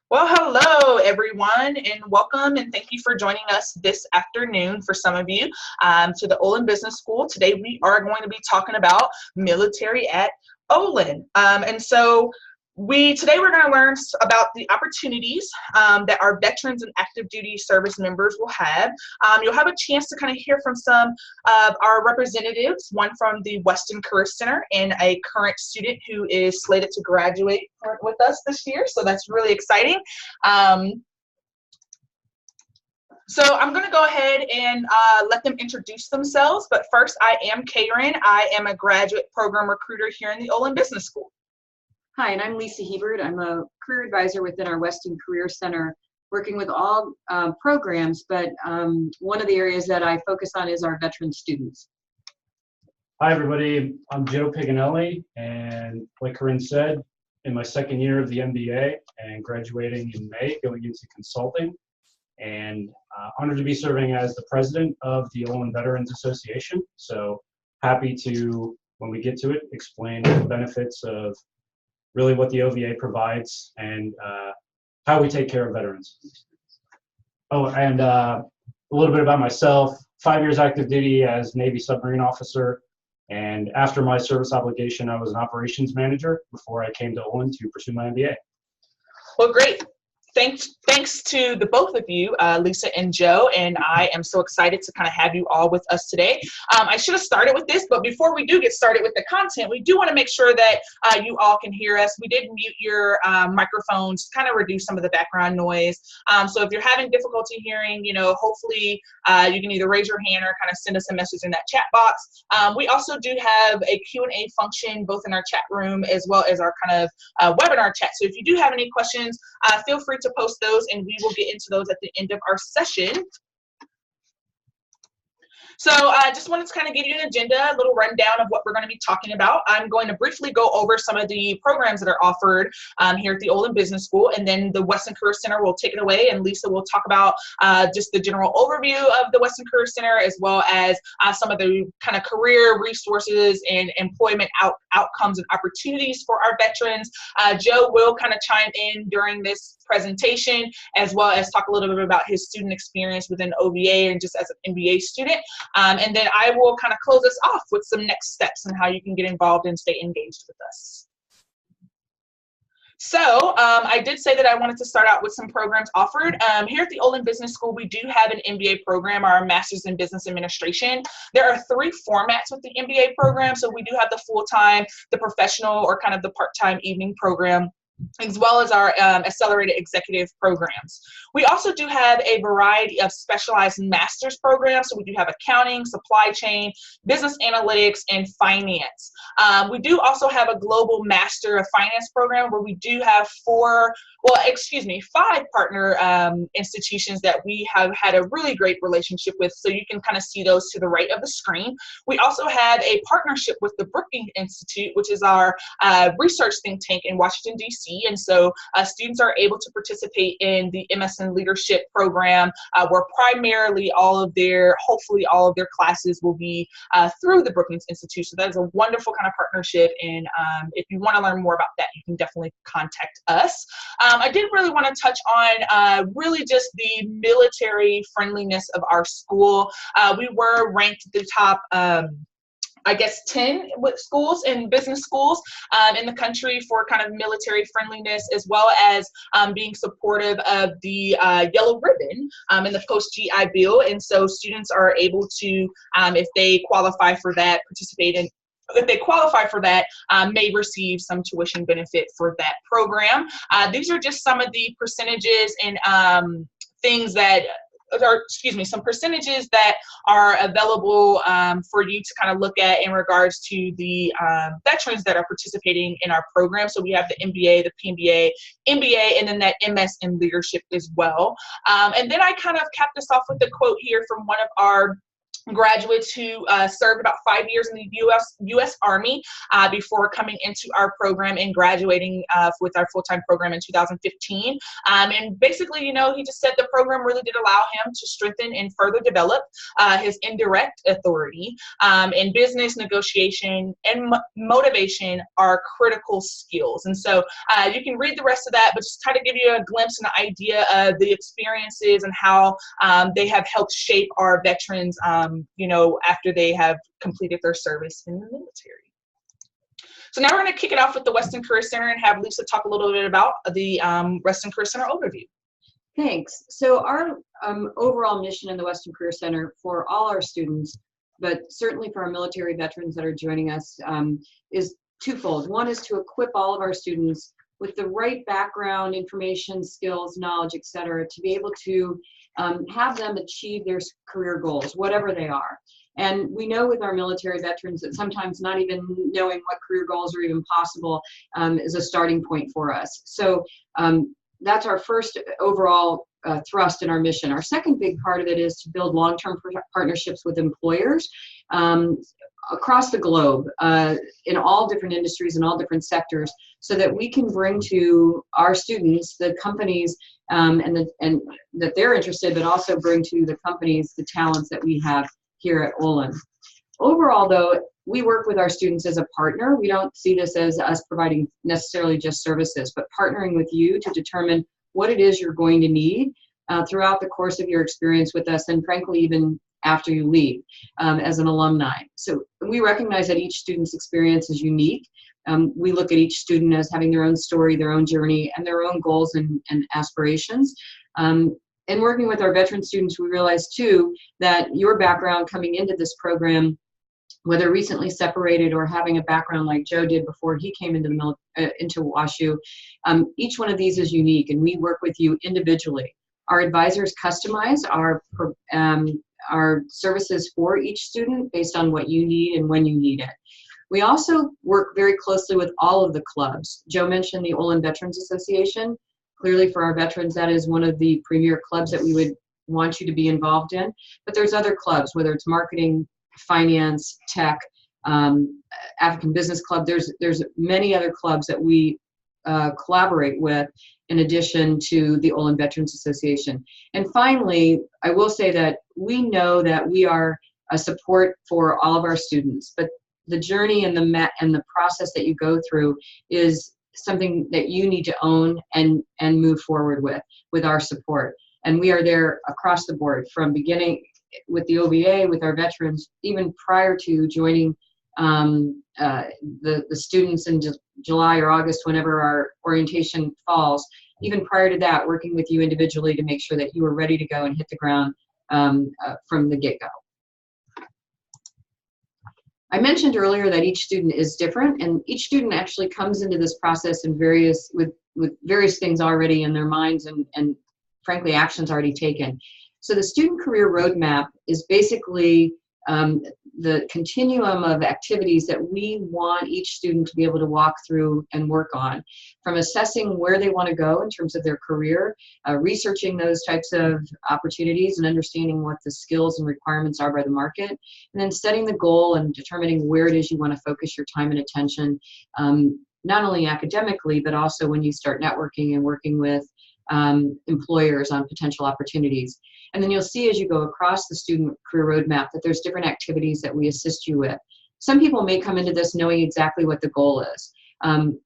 Well, hello everyone, and welcome, and thank you for joining us this afternoon, for some of you, to the Olin Business School. Today we are going to be talking about military at Olin. Today we're going to learn about the opportunities that our veterans and active duty service members will have. You'll have a chance to kind of hear from some of our representatives, one from the Western Career Center and a current student who is slated to graduate with us this year, so that's really exciting. So I'm going to go ahead and let them introduce themselves, but first, I am Karen. I am a graduate program recruiter here in the Olin Business School. Hi, and I'm Lisa Hebert. I'm a career advisor within our Western Career Center, working with all programs, but one of the areas that I focus on is our veteran students. Hi, everybody. I'm Joe Piganelli, and like Corinne said, in my second year of the MBA and graduating in May, going into consulting, and honored to be serving as the president of the Olin Veterans Association. So happy to, when we get to it, explain the benefits of really what the OVA provides and how we take care of veterans. Oh, and a little bit about myself. 5 years active duty as Navy submarine officer. And after my service obligation, I was an operations manager before I came to Olin to pursue my MBA. Well, great. Thanks to the both of you, Lisa and Joe, and I am so excited to kind of have you all with us today. I should have started with this, but before we do get started with the content, we do want to make sure that you all can hear us. We did mute your microphones to kind of reduce some of the background noise. So if you're having difficulty hearing, hopefully you can either raise your hand or kind of send us a message in that chat box. We also do have a Q&A function both in our chat room as well as our kind of webinar chat. So if you do have any questions, feel free to post those, and we will get into those at the end of our session. So I just wanted to kind of give you an agenda, a little rundown of what we're going to be talking about. I'm going to briefly go over some of the programs that are offered here at the Olin Business School, and then the Western Career Center will take it away, and Lisa will talk about just the general overview of the Western Career Center, as well as some of the kind of career resources and employment outcomes and opportunities for our veterans. Joe will kind of chime in during this presentation, as well as talk a little bit about his student experience within OVA and just as an MBA student. And then I will kind of close us off with some next steps and how you can get involved and stay engaged with us. So I did say that I wanted to start out with some programs offered. Here at the Olin Business School, we do have an MBA program, our Master's in Business Administration. There are 3 formats with the MBA program. So we do have the full-time, the professional, or kind of the part-time evening program, as well as our accelerated executive programs. We also do have a variety of specialized master's programs. So we do have accounting, supply chain, business analytics, and finance. We do also have a global master of finance program where we do have 5 partner institutions that we have had a really great relationship with. So you can kind of see those to the right of the screen. We also have a partnership with the Brookings Institute, which is our research think tank in Washington, D.C. And so students are able to participate in the MS in Leadership program, where primarily hopefully all of their classes will be through the Brookings Institute. So that is a wonderful kind of partnership. And if you want to learn more about that, you can definitely contact us. I did really want to touch on really just the military friendliness of our school. We were ranked at the top 10 schools and business schools in the country for kind of military friendliness, as well as being supportive of the yellow ribbon in the post-GI Bill. And so students are able to, if they qualify for that, may receive some tuition benefit for that program. These are just some of the percentages and some percentages that are available for you to kind of look at in regards to the veterans that are participating in our program. So we have the MBA, the PMBA, MBA, and then that MS in Leadership as well. And then I kind of capped this off with a quote here from one of our graduates who served about 5 years in the U.S. Army before coming into our program and graduating with our full-time program in 2015. And basically, you know, he just said the program really did allow him to strengthen and further develop his indirect authority. And business negotiation and motivation are critical skills. And so you can read the rest of that, but just try to give you a glimpse and an idea of the experiences and how they have helped shape our veterans you know, after they have completed their service in the military. So now we're going to kick it off with the Western Career Center and have Lisa talk a little bit about the Western Career Center overview. Thanks. So our overall mission in the Western Career Center for all our students, but certainly for our military veterans that are joining us, is twofold. One is to equip all of our students with the right background, information, skills, knowledge, et cetera, to be able to have them achieve their career goals, whatever they are. And we know with our military veterans that sometimes not even knowing what career goals are even possible is a starting point for us. So that's our first overall thrust in our mission. Our second big part of it is to build long-term partnerships with employers across the globe in all different industries and all different sectors, so that we can bring to our students the companies and that they're interested, but also bring to the companies the talents that we have here at Olin. Overall, though, we work with our students as a partner. We don't see this as us providing necessarily just services, but partnering with you to determine what it is you're going to need throughout the course of your experience with us, and frankly, even after you leave as an alumni. So we recognize that each student's experience is unique. We look at each student as having their own story, their own journey, and their own goals and aspirations. And working with our veteran students, we realize too that your background coming into this program, whether recently separated or having a background like Joe did before he came into WashU, each one of these is unique, and we work with you individually. Our advisors customize our services for each student based on what you need and when you need it. We also work very closely with all of the clubs. Joe mentioned the Olin Veterans Association. Clearly for our veterans, that is one of the premier clubs that we would want you to be involved in. But there's other clubs, whether it's marketing, finance, tech, African Business Club. There's many other clubs that we collaborate with in addition to the Olin Veterans Association. And finally, I will say that we know that we are a support for all of our students, but the journey and the process that you go through is something that you need to own and move forward with our support. And we are there across the board, from beginning with the OVA, with our veterans, even prior to joining the students in July or August, whenever our orientation falls. Even prior to that, working with you individually to make sure that you are ready to go and hit the ground from the get-go. I mentioned earlier that each student is different, and each student actually comes into this process in with various things already in their minds and frankly actions already taken. So the student career roadmap is basically the continuum of activities that we want each student to be able to walk through and work on, from assessing where they want to go in terms of their career, researching those types of opportunities and understanding what the skills and requirements are by the market, and then setting the goal and determining where it is you want to focus your time and attention, not only academically, but also when you start networking and working with employers on potential opportunities. And then you'll see as you go across the student career roadmap that there's different activities that we assist you with. Some people may come into this knowing exactly what the goal is.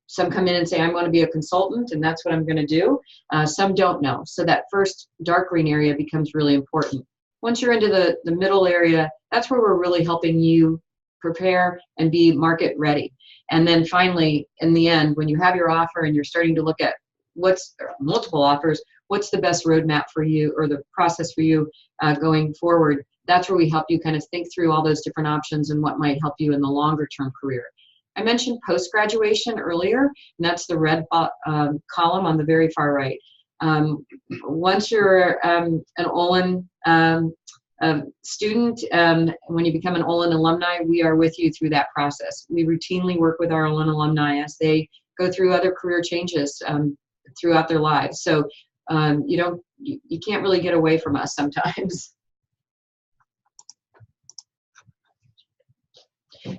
Some come in and say, I'm going to be a consultant and that's what I'm going to do. Some don't know. So that first dark green area becomes really important. Once you're into the middle area, that's where we're really helping you prepare and be market ready. And then finally, in the end, when you have your offer and you're starting to look at multiple offers, what's the best roadmap for you or the process for you going forward? That's where we help you kind of think through all those different options and what might help you in the longer term career. I mentioned post-graduation earlier, and that's the red column on the very far right. Once you're an Olin student, when you become an Olin alumni, we are with you through that process. We routinely work with our Olin alumni as they go through other career changes throughout their lives. So you can't really get away from us sometimes.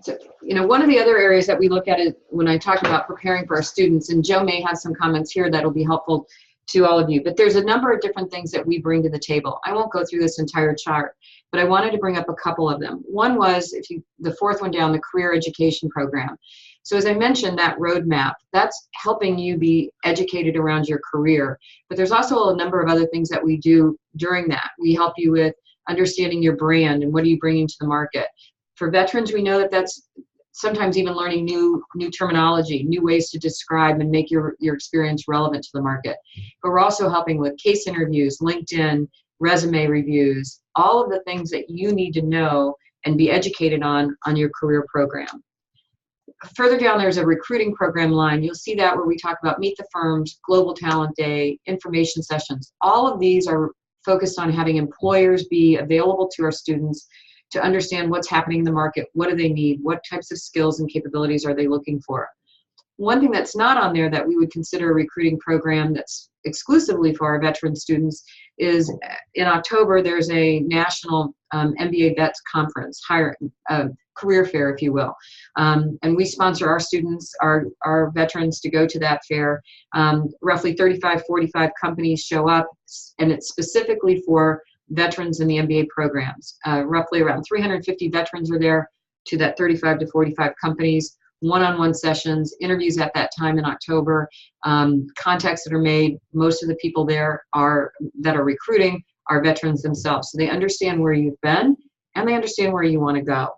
So, one of the other areas that we look at is when I talk about preparing for our students, and Joe may have some comments here that'll be helpful to all of you, but there's a number of different things that we bring to the table. I won't go through this entire chart, but I wanted to bring up a couple of them. One was, the fourth one down, the career education program. So as I mentioned, that roadmap, that's helping you be educated around your career, but there's also a number of other things that we do during that. We help you with understanding your brand and what are you bringing to the market. For veterans, we know that that's sometimes even learning new terminology, new ways to describe and make your experience relevant to the market. But we're also helping with case interviews, LinkedIn, resume reviews, all of the things that you need to know and be educated on your career program. Further down, there's a recruiting program line. You'll see that where we talk about Meet the Firms, Global Talent Day, information sessions. All of these are focused on having employers be available to our students to understand what's happening in the market, what do they need, what types of skills and capabilities are they looking for. One thing that's not on there that we would consider a recruiting program that's exclusively for our veteran students is in October, there's a national MBA Vets Conference, career fair, if you will. And we sponsor our students, our veterans to go to that fair. Roughly 35, 45 companies show up, and it's specifically for veterans in the MBA programs. Roughly around 350 veterans are there to that 35 to 45 companies. One-on-one sessions, interviews at that time in October, contacts that are made. Most of the people there that are recruiting are veterans themselves. So they understand where you've been and they understand where you want to go.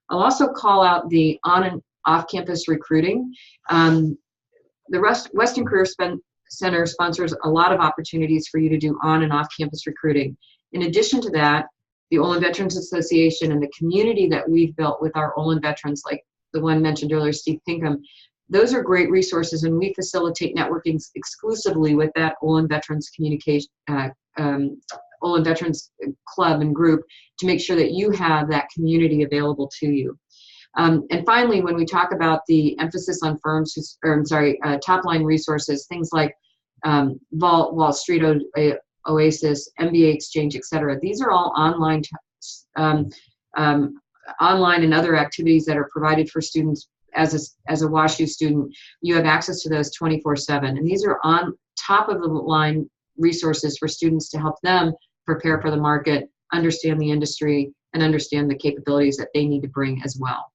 I'll also call out the on and off-campus recruiting. The Western Career Center sponsors a lot of opportunities for you to do on and off-campus recruiting. In addition to that, the Olin Veterans Association and the community that we've built with our Olin veterans, like the one mentioned earlier, Steve Pinkham, those are great resources, and we facilitate networking exclusively with that Olin Veterans Olin Veterans Club and group to make sure that you have that community available to you. And finally, when we talk about the emphasis on firms, top line resources, things like Wall Street Oasis, MBA Exchange, etc. These are all online and other activities that are provided for students. As a WashU student, you have access to those 24/7, and these are on top of the line resources for students to help them prepare for the market, understand the industry, and understand the capabilities that they need to bring as well.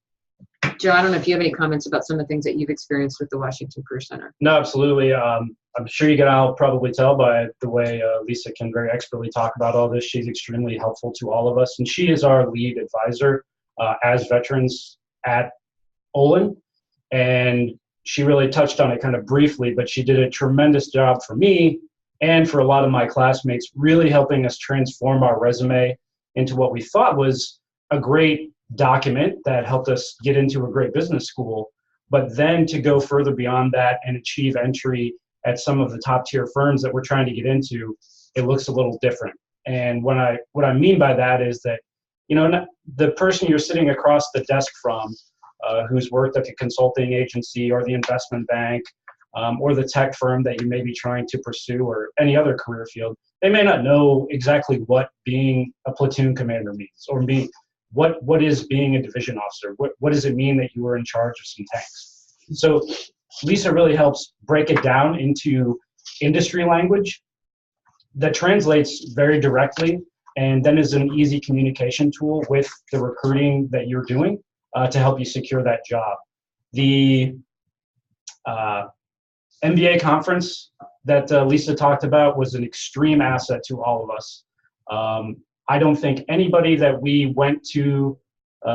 Joe, I don't know if you have any comments about some of the things that you've experienced with the Washington Career Center. No, absolutely. I'm sure you can all probably tell by the way Lisa can very expertly talk about all this. She's extremely helpful to all of us, and she is our lead advisor as veterans at Olin. And she really touched on it kind of briefly, but she did a tremendous job for me and for a lot of my classmates, really helping us transform our resume into what we thought was a great document that helped us get into a great business school, but then to go further beyond that and achieve entry at some of the top tier firms that we're trying to get into, it looks a little different. And what I mean by that is that, the person you're sitting across the desk from, who's worked at the consulting agency or the investment bank, or the tech firm that you may be trying to pursue, or any other career field, they may not know exactly what being a platoon commander means, or what is being a division officer. What does it mean that you were in charge of some tanks? So Lisa really helps break it down into industry language that translates very directly, and then is an easy communication tool with the recruiting that you're doing to help you secure that job. The MBA conference that Lisa talked about was an extreme asset to all of us. I don't think anybody that we went on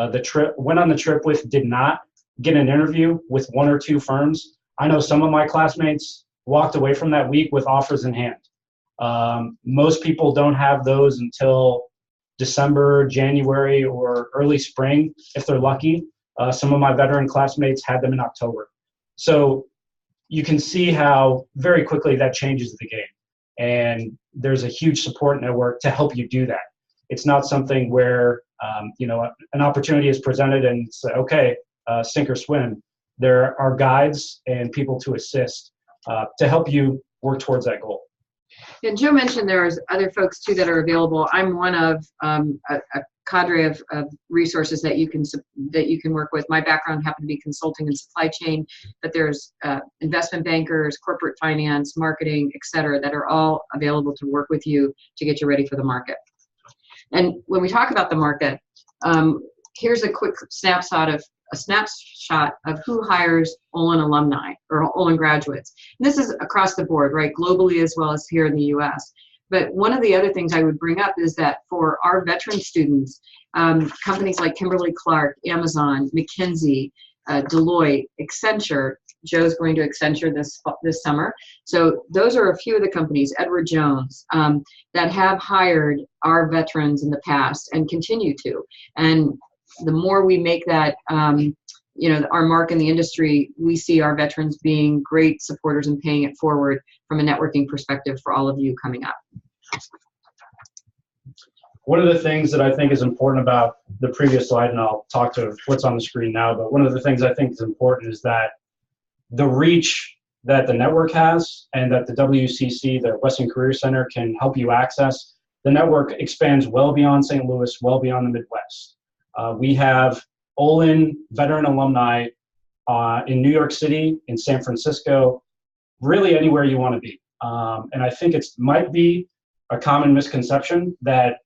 the trip with did not get an interview with one or two firms. I know some of my classmates walked away from that week with offers in hand. Most people don't have those until December, January, or early spring, if they're lucky. Some of my veteran classmates had them in October. So you can see how very quickly that changes the game. And there's a huge support network to help you do that. It's not something where, an opportunity is presented and it's like, okay, sink or swim. There are guides and people to assist to help you work towards that goal. And Joe mentioned there's other folks too that are available. I'm one of a cadre of resources that you can work with. My background happened to be consulting and supply chain, but there's investment bankers, corporate finance, marketing, et cetera, that are all available to work with you to get you ready for the market. And when we talk about the market, here's a quick snapshot of who hires Olin alumni or Olin graduates. And this is across the board, right? Globally as well as here in the US. But one of the other things I would bring up is that for our veteran students, companies like Kimberly-Clark, Amazon, McKinsey, Deloitte, Accenture, Joe's going to Accenture this summer. So those are a few of the companies, Edward Jones, that have hired our veterans in the past and continue to. And the more we make that, our mark in the industry, we see our veterans being great supporters and paying it forward from a networking perspective for all of you coming up. One of the things that I think is important about the previous slide, and I'll talk to what's on the screen now, but one of the things I think is important is that the reach that the network has and that the WCC, the Western Career Center, can help you access, the network expands well beyond St. Louis, well beyond the Midwest. We have Olin veteran alumni in New York City, in San Francisco, really anywhere you want to be. And I think it might be a common misconception that,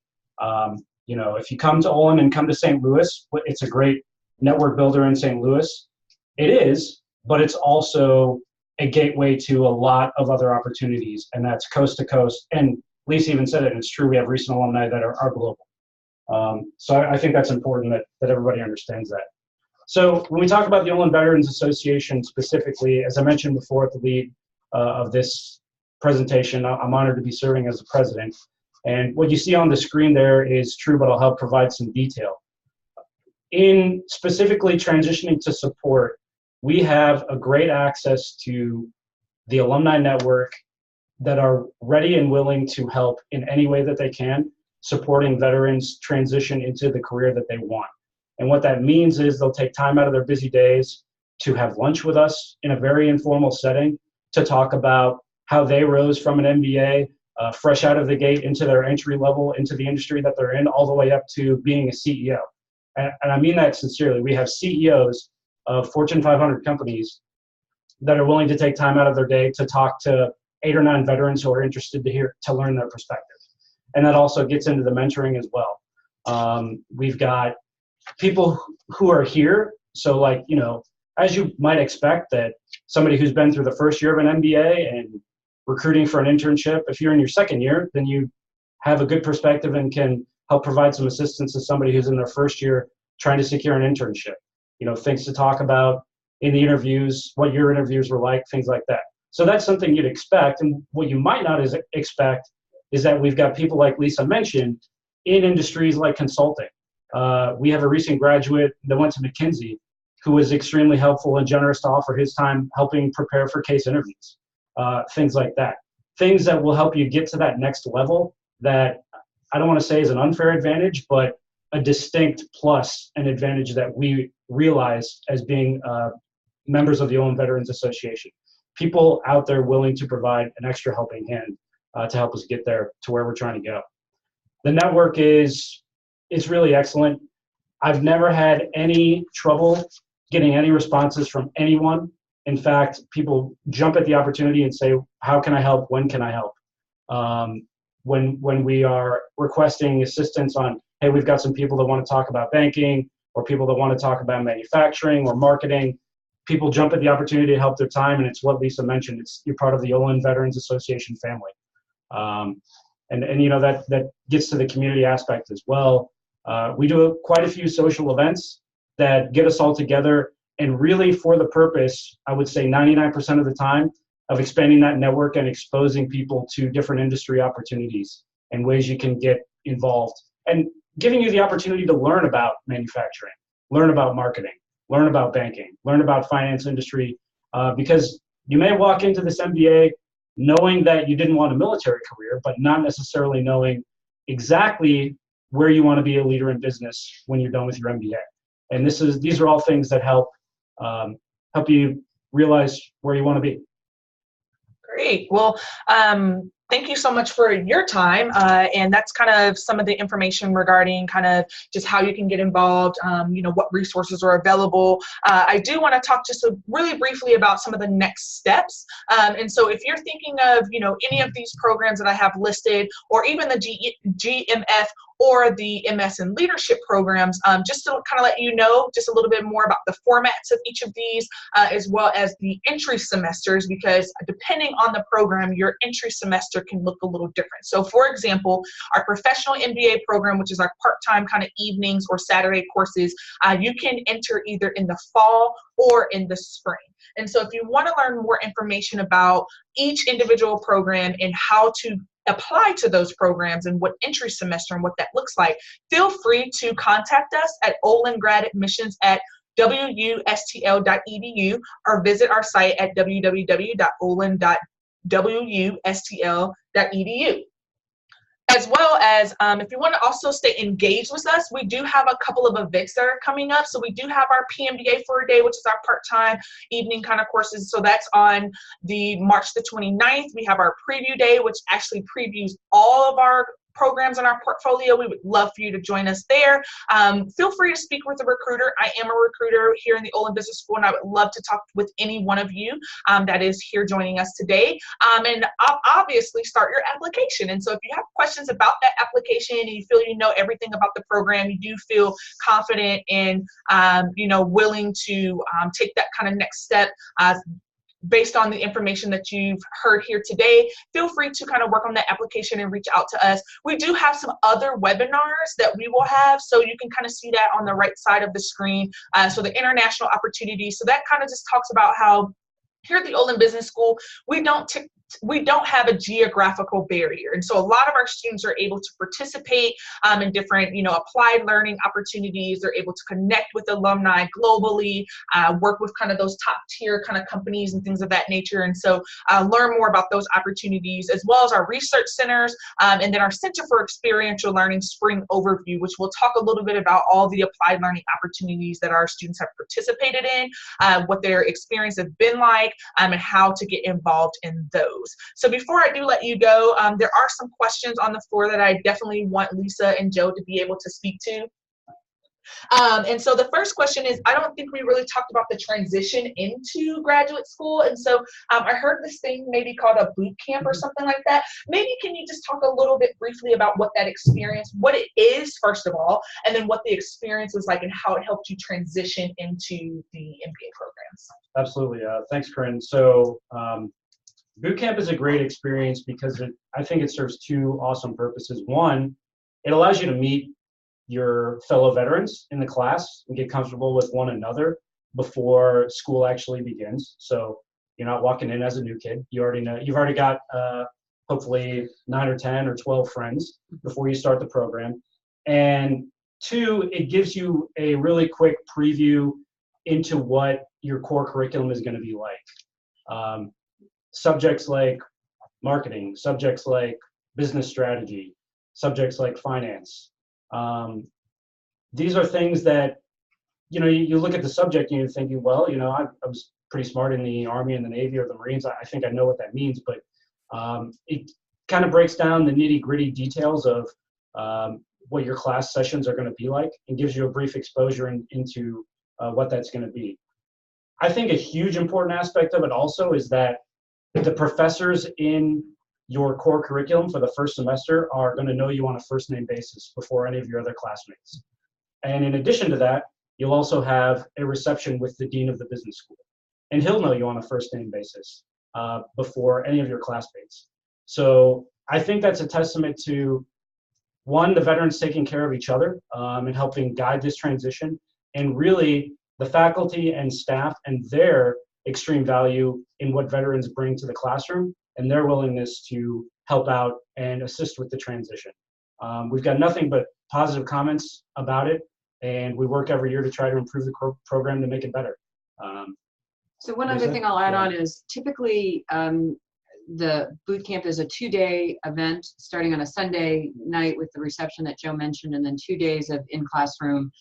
if you come to Olin and come to St. Louis, it's a great network builder in St. Louis. It is, but it's also a gateway to a lot of other opportunities, and that's coast to coast. And Lisa even said it, and it's true, we have recent alumni that are global. So I think that's important that everybody understands that. So when we talk about the Olin Veterans Association specifically, as I mentioned before at the lead of this presentation, I'm honored to be serving as the president. And what you see on the screen there is true, but I'll help provide some detail. In specifically transitioning to support, we have a great access to the alumni network that are ready and willing to help in any way that they can, supporting veterans transition into the career that they want. And what that means is they'll take time out of their busy days to have lunch with us in a very informal setting to talk about how they rose from an MBA, fresh out of the gate into their entry level, into the industry that they're in, all the way up to being a CEO. And I mean that sincerely. We have CEOs of Fortune 500 companies that are willing to take time out of their day to talk to 8 or 9 veterans who are interested to learn their perspective. And that also gets into the mentoring as well. We've got people who are here. So as you might expect that somebody who's been through the first year of an MBA and recruiting for an internship, if you're in your second year, then you have a good perspective and can help provide some assistance to somebody who's in their first year trying to secure an internship. Things to talk about in the interviews, what your interviews were like, things like that. So that's something you'd expect. And what you might not expect is that we've got people like Lisa mentioned in industries like consulting. We have a recent graduate that went to McKinsey who was extremely helpful and generous to offer his time helping prepare for case interviews, things like that. Things that will help you get to that next level that I don't want to say is an unfair advantage, but a distinct plus and advantage that we realize as being members of the Olin Veterans Association. People out there willing to provide an extra helping hand to help us get there to where we're trying to go. The network is really excellent. I've never had any trouble getting any responses from anyone. In fact, people jump at the opportunity and say, how can I help? When can I help? When we are requesting assistance on, hey, we've got some people that want to talk about banking or people that want to talk about manufacturing or marketing, people jump at the opportunity to help their time. And it's what Lisa mentioned. You're part of the Olin Veterans Association family. That gets to the community aspect as well. We do quite a few social events that get us all together and really for the purpose, I would say 99% of the time, of expanding that network and exposing people to different industry opportunities and ways you can get involved and giving you the opportunity to learn about manufacturing, learn about marketing, learn about banking, learn about finance industry, because you may walk into this MBA knowing that you didn't want a military career, but not necessarily knowing exactly where you want to be a leader in business when you're done with your MBA. And these are all things that help you realize where you want to be. Great. Well, Thank you so much for your time. And that's kind of some of the information regarding kind of just how you can get involved, what resources are available. I do want to talk just really briefly about some of the next steps. And so if you're thinking of, any of these programs that I have listed, or even the GMF or the MS in Leadership programs, just to kind of let you know just a little bit more about the formats of each of these, as well as the entry semesters, because depending on the program, your entry semester can look a little different. So for example, our professional MBA program, which is our part-time kind of evenings or Saturday courses, you can enter either in the fall or in the spring. And so if you want to learn more information about each individual program and how to apply to those programs and what entry semester and what that looks like, feel free to contact us at olingradadmissions@wustl.edu or visit our site at www.olin.wustl.edu. As well as if you want to also stay engaged with us, we do have a couple of events that are coming up. So we do have our PMBA for a day, which is our part-time evening kind of courses. So that's on the March the 29th. We have our preview day, which actually previews all of our programs in our portfolio. We would love for you to join us there. Feel free to speak with a recruiter. I am a recruiter here in the Olin Business School, and I would love to talk with any one of you that is here joining us today. And I'll obviously start your application. And so if you have questions about that application and you feel you know everything about the program, you do feel confident and willing to take that kind of next step, based on the information that you've heard here today, feel free to kind of work on that application and reach out to us. We do have some other webinars that we will have, so you can kind of see that on the right side of the screen. So the international opportunities, so that kind of just talks about how here at the Olin Business School, we don't have a geographical barrier. And so a lot of our students are able to participate in different, applied learning opportunities. They're able to connect with alumni globally, work with kind of those top tier kind of companies and things of that nature. And so learn more about those opportunities, as well as our research centers, and then our Center for Experiential Learning Spring Overview, which we'll talk a little bit about all the applied learning opportunities that our students have participated in, what their experience has been like, and how to get involved in those. So before I do let you go, there are some questions on the floor that I definitely want Lisa and Joe to be able to speak to. And so the first question is, I don't think we really talked about the transition into graduate school. And so I heard this thing maybe called a boot camp or something like that. Maybe can you just talk a little bit briefly about what that experience, what it is, first of all, and then what the experience was like and how it helped you transition into the MBA programs? Absolutely. Thanks, Corinne. So boot camp is a great experience because I think it serves two awesome purposes. One, it allows you to meet your fellow veterans in the class and get comfortable with one another before school actually begins. So you're not walking in as a new kid. You already know, you've already got hopefully 9 or 10 or 12 friends before you start the program. And two, it gives you a really quick preview into what your core curriculum is going to be like. Subjects like marketing, subjects like business strategy, subjects like finance. These are things that, you look at the subject and you're thinking, well, I was pretty smart in the Army and the Navy or the Marines. I think I know what that means, but it kind of breaks down the nitty gritty details of what your class sessions are going to be like and gives you a brief exposure into what that's going to be. I think a huge important aspect of it also is that the professors in your core curriculum for the first semester are going to know you on a first name basis before any of your other classmates. And in addition to that, you'll also have a reception with the dean of the business school. And he'll know you on a first name basis before any of your classmates. So I think that's a testament to, one, the veterans taking care of each other and helping guide this transition, and really the faculty and staff and their extreme value in what veterans bring to the classroom and their willingness to help out and assist with the transition. We've got nothing but positive comments about it, and we work every year to try to improve the program to make it better. So one other thing I'll add on is typically the boot camp is a 2-day event starting on a Sunday night with the reception that Joe mentioned, and then 2 days of in-classroom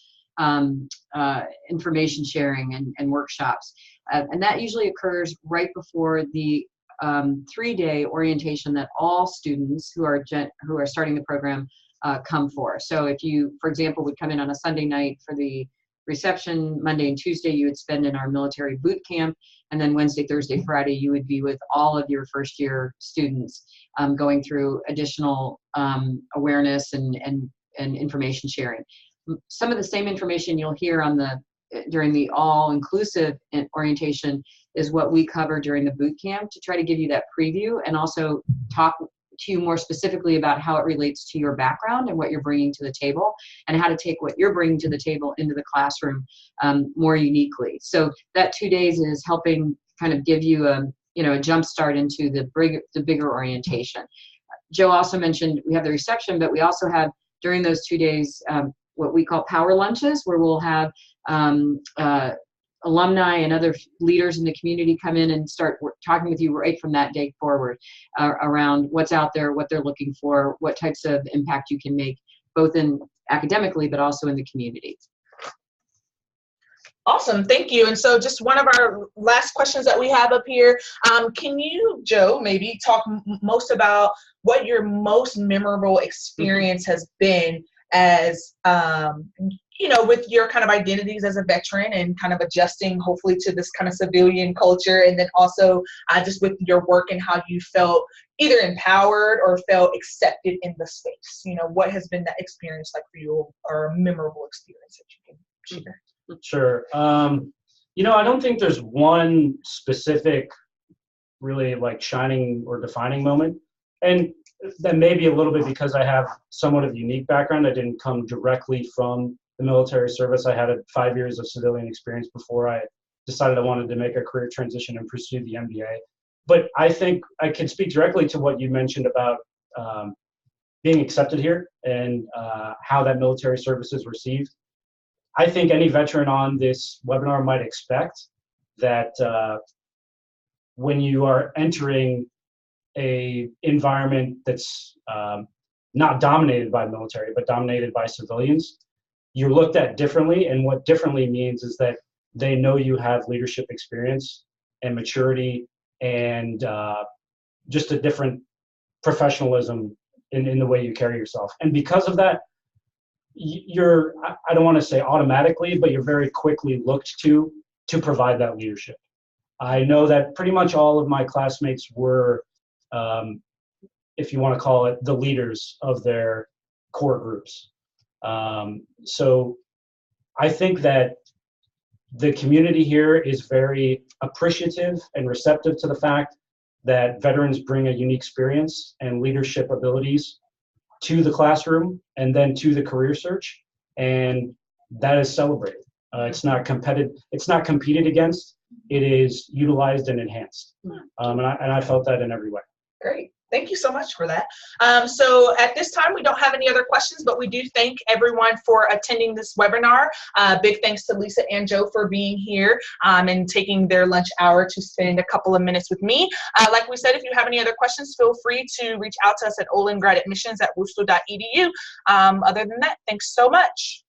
information sharing and workshops. And that usually occurs right before the 3-day orientation that all students who are starting the program come for. So if you, for example, would come in on a Sunday night for the reception, Monday and Tuesday you would spend in our military boot camp, and then Wednesday, Thursday, Friday you would be with all of your first year students going through additional awareness and information sharing. Some of the same information you'll hear during the all-inclusive orientation is what we cover during the boot camp, to try to give you that preview and also talk to you more specifically about how it relates to your background and what you're bringing to the table, and how to take what you're bringing to the table into the classroom more uniquely. So that 2 days is helping kind of give you a jump start into the bigger orientation. Joe also mentioned we have the reception, but we also have during those 2 days what we call power lunches, where we'll have alumni and other leaders in the community come in and start talking with you right from that day forward around what's out there, what they're looking for, what types of impact you can make, both in academically, but also in the community. Awesome, thank you. And so just one of our last questions that we have up here, can you, Joe, maybe talk most about what your most memorable experience has been as, with your kind of identities as a veteran and kind of adjusting hopefully to this kind of civilian culture, and then also just with your work and how you felt either empowered or felt accepted in the space? What has been that experience like for you, or a memorable experience that you can share? Sure. I don't think there's one specific really like shining or defining moment. And that may be a little bit because I have somewhat of a unique background. I didn't come directly from the military service. I had 5 years of civilian experience before I decided I wanted to make a career transition and pursue the MBA. But I think I can speak directly to what you mentioned about being accepted here and how that military service is received. I think any veteran on this webinar might expect that when you are entering a environment that's not dominated by military, but dominated by civilians, you're looked at differently. And what differently means is that they know you have leadership experience and maturity and just a different professionalism in the way you carry yourself. And because of that, you're, I don't want to say automatically, but you're very quickly looked to provide that leadership. I know that pretty much all of my classmates were, if you want to call it, the leaders of their core groups. So I think that the community here is very appreciative and receptive to the fact that veterans bring a unique experience and leadership abilities to the classroom and then to the career search, and that is celebrated. It's not competitive. It's not competed against. It is utilized and enhanced. And I felt that in every way. Great. Thank you so much for that. So at this time, we don't have any other questions, but we do thank everyone for attending this webinar. Big thanks to Lisa and Joe for being here and taking their lunch hour to spend a couple of minutes with me. Like we said, if you have any other questions, feel free to reach out to us at olingradadmissions@worcester.edu. Other than that, thanks so much.